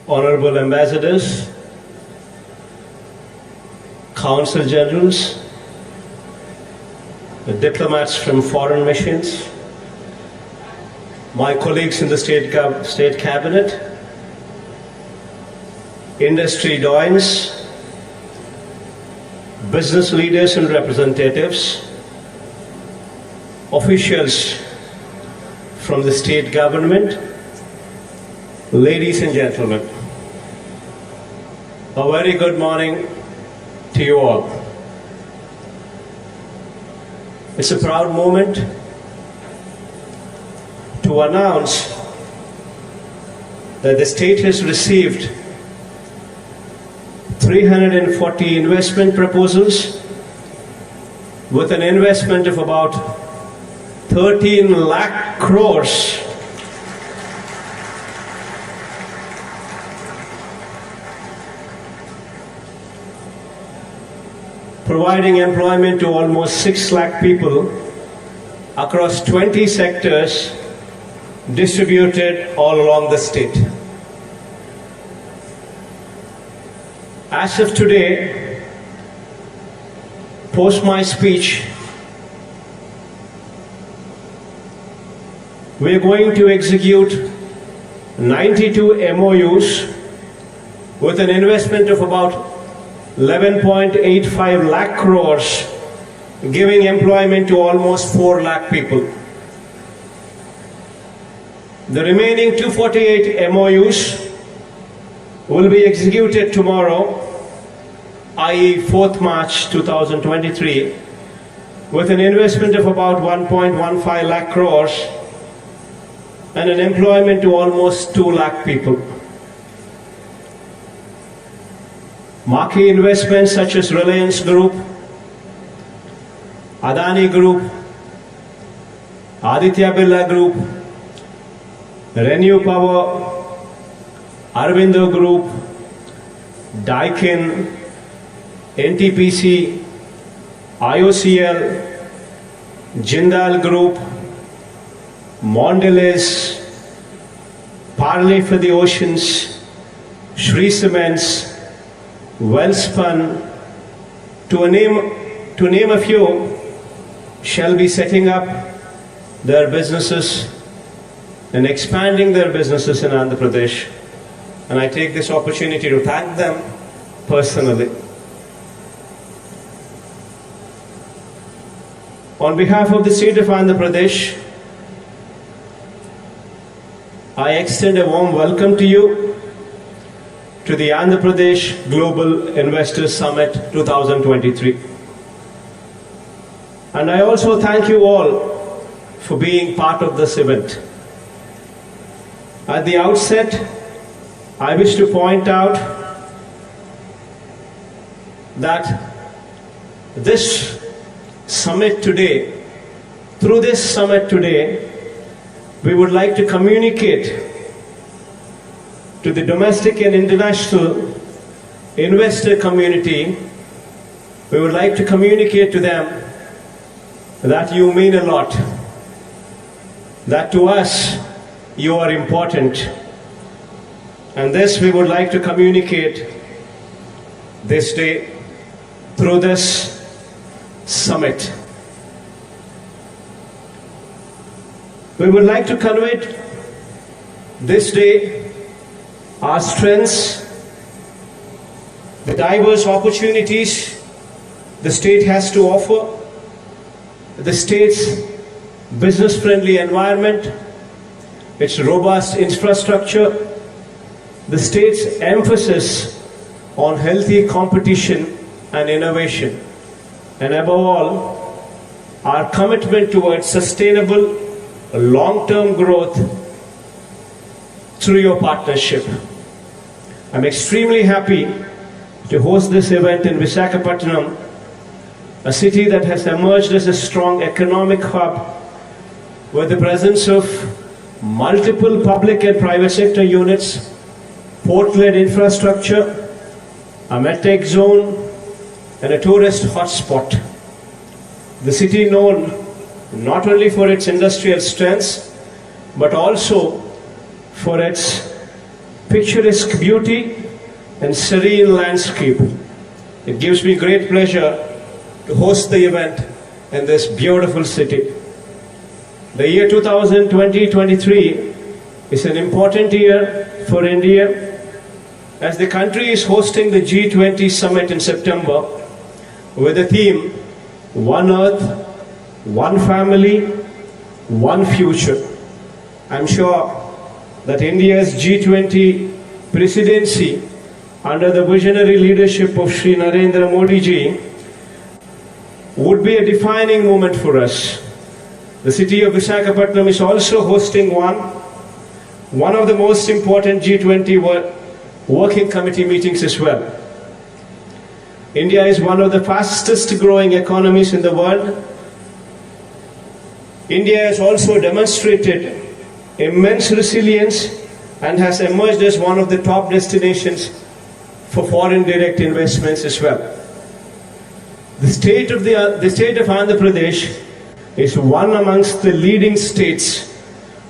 Honorable Ambassadors, Consul Generals, the diplomats from foreign missions, my colleagues in the State Cabinet, industry doyens, business leaders and representatives, officials from the state government, ladies and gentlemen, a very good morning to you all. It's a proud moment to announce that the state has received 340 investment proposals with an investment of about 13 lakh crores. Providing employment to almost 6 lakh people across 20 sectors distributed all along the state. As of today, post my speech, we are going to execute 92 MOUs with an investment of about 11.85 lakh crores, giving employment to almost 4 lakh people. The remaining 248 MOUs will be executed tomorrow, i.e. 4th March 2023, with an investment of about 1.15 lakh crores and an employment to almost 2 lakh people. Marquee investments such as Reliance Group, Adani Group, Aditya Birla Group, Renew Power, Aurobindo Group, Daikin, NTPC, IOCL, Jindal Group, Mondelez, Parley for the Oceans, Shree Cements, Wellspun, to name a few, shall be setting up their businesses and expanding their businesses in Andhra Pradesh. And I take this opportunity to thank them personally. On behalf of the state of Andhra Pradesh, I extend a warm welcome to you to the Andhra Pradesh Global Investors Summit 2023. And I also thank you all for being part of this event. At the outset, I wish to point out that this summit today, through this summit today, we would like to communicate to the domestic and international investor community, we would like to communicate to them that you mean a lot, that to us you are important. And this we would like to communicate this day through this summit. We would like to convey this day our strengths, the diverse opportunities the state has to offer, the state's business-friendly environment, its robust infrastructure, the state's emphasis on healthy competition and innovation, and above all, our commitment towards sustainable long-term growth through your partnership. I'm extremely happy to host this event in Visakhapatnam, a city that has emerged as a strong economic hub with the presence of multiple public and private sector units, port-led infrastructure, a medtech zone, and a tourist hotspot. The city known not only for its industrial strengths, but also for its picturesque beauty and serene landscape. It gives me great pleasure to host the event in this beautiful city. The year 2020-23 is an important year for India as the country is hosting the G20 summit in September with the theme One Earth, One Family, One Future. I'm sure that India's G20 presidency under the visionary leadership of Shri Narendra Modi ji would be a defining moment for us. The city of Visakhapatnam is also hosting one of the most important G20 working committee meetings as well. India is one of the fastest growing economies in the world. India has also demonstrated immense resilience and has emerged as one of the top destinations for foreign direct investments as well. The state of Andhra Pradesh is one amongst the leading states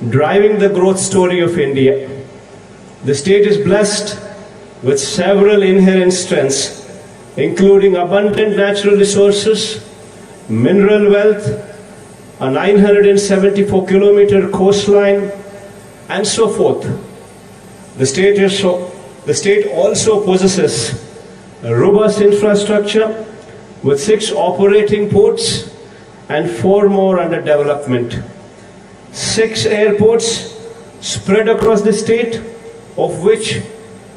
driving the growth story of India. The state is blessed with several inherent strengths, including abundant natural resources, mineral wealth, a 974-kilometer coastline, and so forth. The state also possesses a robust infrastructure with 6 operating ports and 4 more under development. 6 airports spread across the state, of which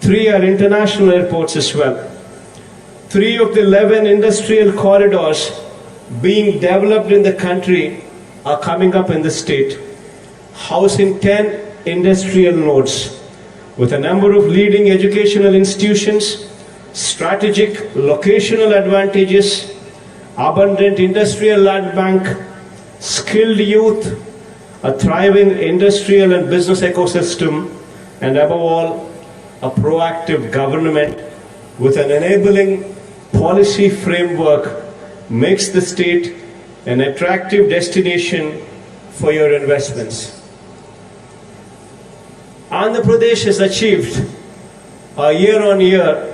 3 are international airports as well. 3 of the 11 industrial corridors being developed in the country are coming up in the state, housing 10 industrial nodes with a number of leading educational institutions, strategic locational advantages, abundant industrial land bank, skilled youth, a thriving industrial and business ecosystem, and above all, a proactive government with an enabling policy framework makes the state an attractive destination for your investments. Andhra Pradesh has achieved a year-on-year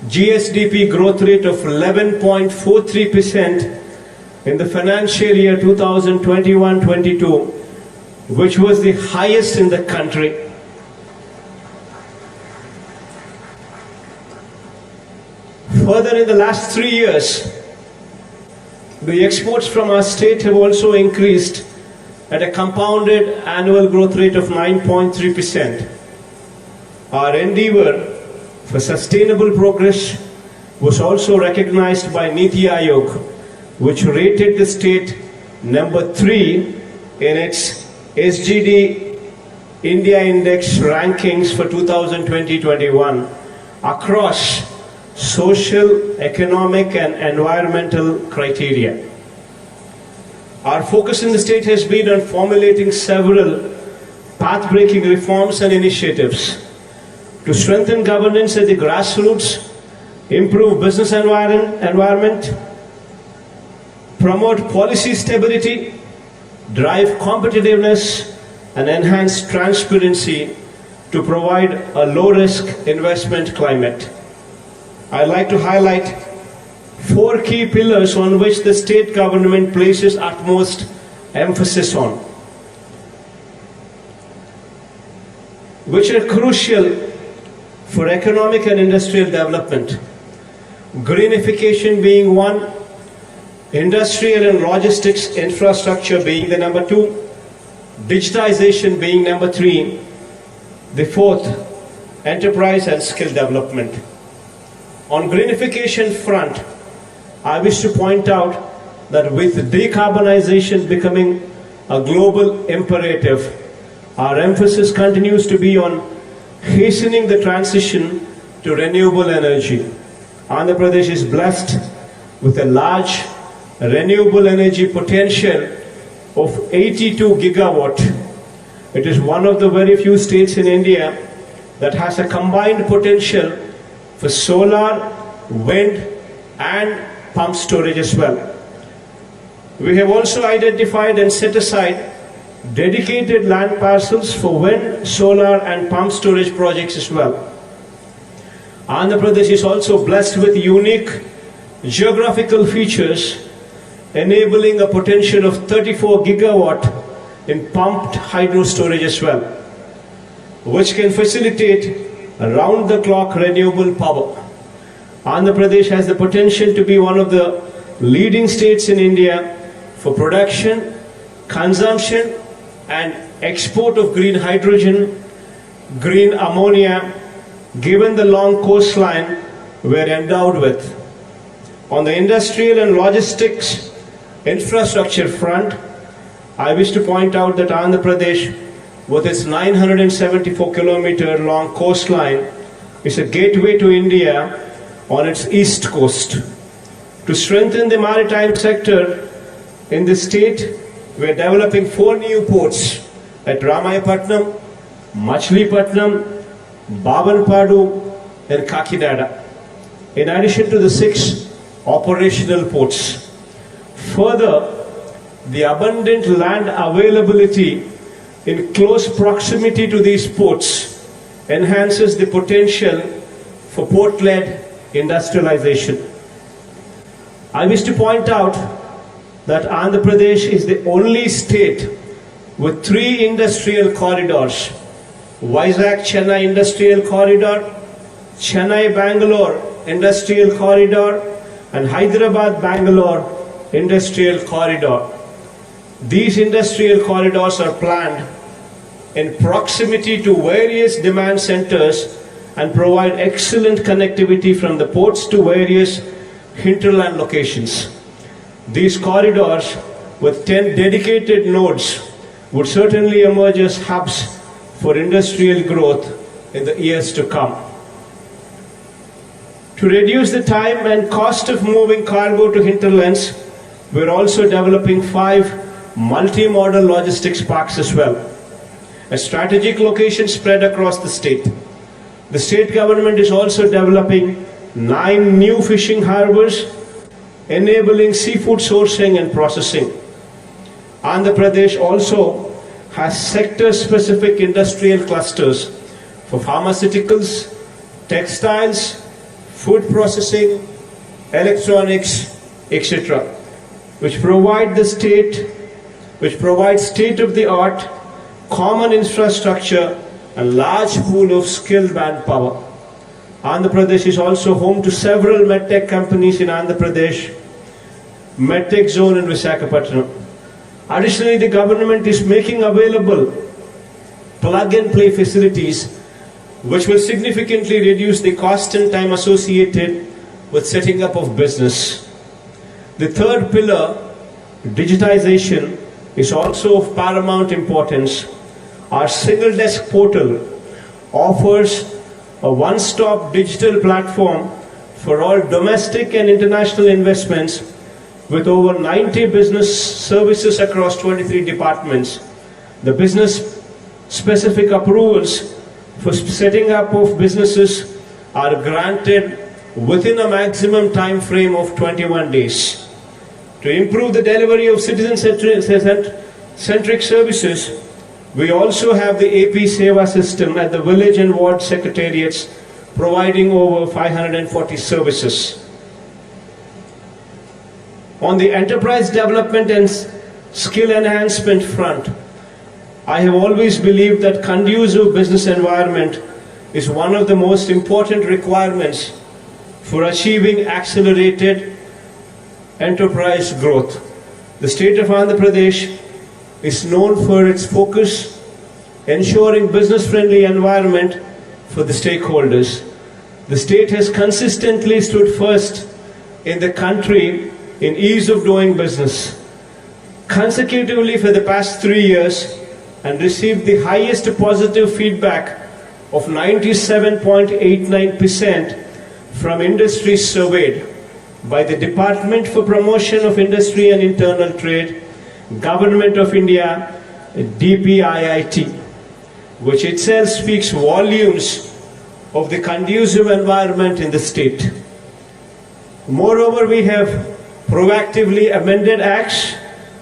GSDP growth rate of 11.43% in the financial year 2021-22, which was the highest in the country. Further, in the last 3 years, the exports from our state have also increased at a compounded annual growth rate of 9.3%. Our endeavor for sustainable progress was also recognized by Niti Aayog, which rated the state number 3 in its SGD India Index rankings for 2020-21 across social, economic, and environmental criteria. Our focus in the state has been on formulating several path-breaking reforms and initiatives to strengthen governance at the grassroots, improve business environment, promote policy stability, drive competitiveness, and enhance transparency to provide a low-risk investment climate. I'd like to highlight 4 key pillars on which the state government places utmost emphasis on, which are crucial for economic and industrial development. Greenification being 1, industrial and logistics infrastructure being the number 2, digitization being number 3, the 4th, enterprise and skill development. On greenification front, I wish to point out that with decarbonization becoming a global imperative, our emphasis continues to be on hastening the transition to renewable energy. Andhra Pradesh is blessed with a large renewable energy potential of 82 gigawatt. It is one of the very few states in India that has a combined potential for solar, wind, and pump storage as well. We have also identified and set aside dedicated land parcels for wind, solar and pump storage projects as well. Andhra Pradesh is also blessed with unique geographical features enabling a potential of 34 gigawatt in pumped hydro storage as well, which can facilitate around-the-clock renewable power. Andhra Pradesh has the potential to be one of the leading states in India for production, consumption and export of green hydrogen, green ammonia, given the long coastline we're endowed with. On the industrial and logistics infrastructure front, I wish to point out that Andhra Pradesh, with its 974-kilometer long coastline, is a gateway to India on its east coast. To strengthen the maritime sector in the state, we are developing 4 new ports at Ramayapatnam, Machilipatnam, Babanpadu and Kakinada, in addition to the 6 operational ports. Further, the abundant land availability in close proximity to these ports enhances the potential for port-led industrialization. I wish to point out that Andhra Pradesh is the only state with 3 industrial corridors: SVRCHANNEL Industrial Corridor, Chennai-Bangalore Industrial Corridor, and Hyderabad-Bangalore Industrial Corridor. These industrial corridors are planned in proximity to various demand centers and provide excellent connectivity from the ports to various hinterland locations. These corridors, with 10 dedicated nodes, would certainly emerge as hubs for industrial growth in the years to come. To reduce the time and cost of moving cargo to hinterlands, we're also developing 5 multi-modal logistics parks as well, a strategic location spread across the state. The state government is also developing 9 new fishing harbors, enabling seafood sourcing and processing. Andhra Pradesh also has sector-specific industrial clusters for pharmaceuticals, textiles, food processing, electronics, etc., which provide state-of-the-art common infrastructure and large pool of skilled manpower. Andhra Pradesh is also home to several medtech companies in Andhra Pradesh, medtech zone in Visakhapatnam. Additionally, the government is making available plug-and-play facilities which will significantly reduce the cost and time associated with setting up of business. The third pillar, digitization, is also of paramount importance. Our single desk portal offers a one-stop digital platform for all domestic and international investments with over 90 business services across 23 departments. The business specific approvals for setting up of businesses are granted within a maximum time frame of 21 days. To improve the delivery of citizen-centric services, we also have the AP Seva system at the village and ward secretariats, providing over 540 services. On the enterprise development and skill enhancement front, I have always believed that conducive business environment is one of the most important requirements for achieving accelerated enterprise growth. The state of Andhra Pradesh is known for its focus ensuring business-friendly environment for the stakeholders. The state has consistently stood first in the country in ease of doing business, consecutively for the past 3 years, and received the highest positive feedback of 97.89% from industries surveyed by the Department for Promotion of Industry and Internal Trade, Government of India, DPIIT, which itself speaks volumes of the conducive environment in the state. Moreover, we have proactively amended acts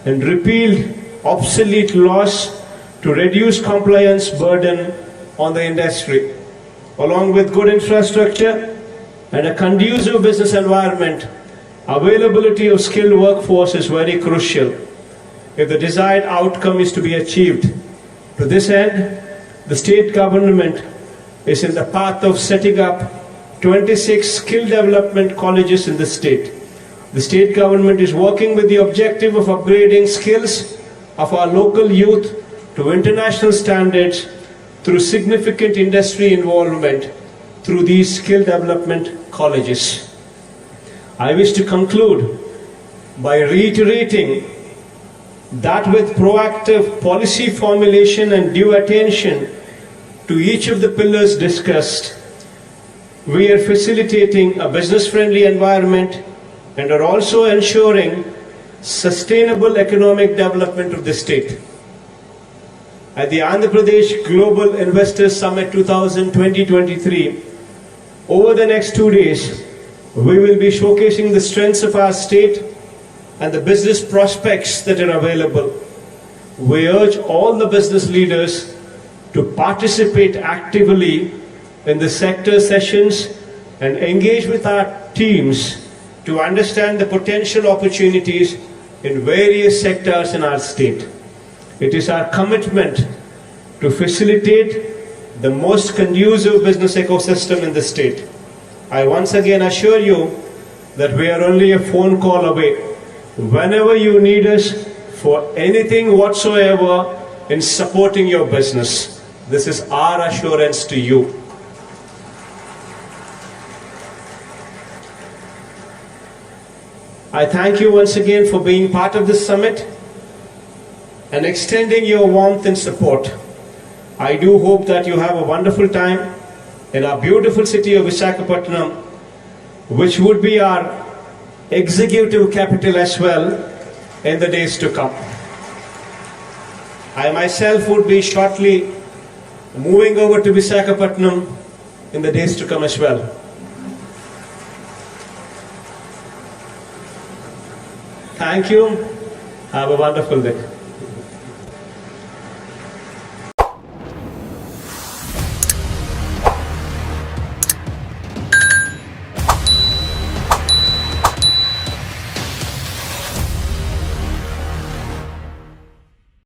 and repealed obsolete laws to reduce compliance burden on the industry. Along with good infrastructure and a conducive business environment, availability of skilled workforce is very crucial if the desired outcome is to be achieved. To this end, the state government is in the path of setting up 26 skill development colleges in the state. The state government is working with the objective of upgrading skills of our local youth to international standards through significant industry involvement through these skill development colleges. I wish to conclude by reiterating that with proactive policy formulation and due attention to each of the pillars discussed, we are facilitating a business-friendly environment and are also ensuring sustainable economic development of the state. At the Andhra Pradesh Global Investors Summit 2020-23, over the next 2 days, we will be showcasing the strengths of our state and the business prospects that are available. We urge all the business leaders to participate actively in the sector sessions and engage with our teams to understand the potential opportunities in various sectors in our state. It is our commitment to facilitate the most conducive business ecosystem in the state. I once again assure you that we are only a phone call away. Whenever you need us for anything whatsoever in supporting your business, this is our assurance to you. I thank you once again for being part of this summit and extending your warmth and support. I do hope that you have a wonderful time in our beautiful city of Visakhapatnam, which would be our executive capital as well in the days to come. I myself would be shortly moving over to Visakhapatnam in the days to come as well. Thank you. Have a wonderful day.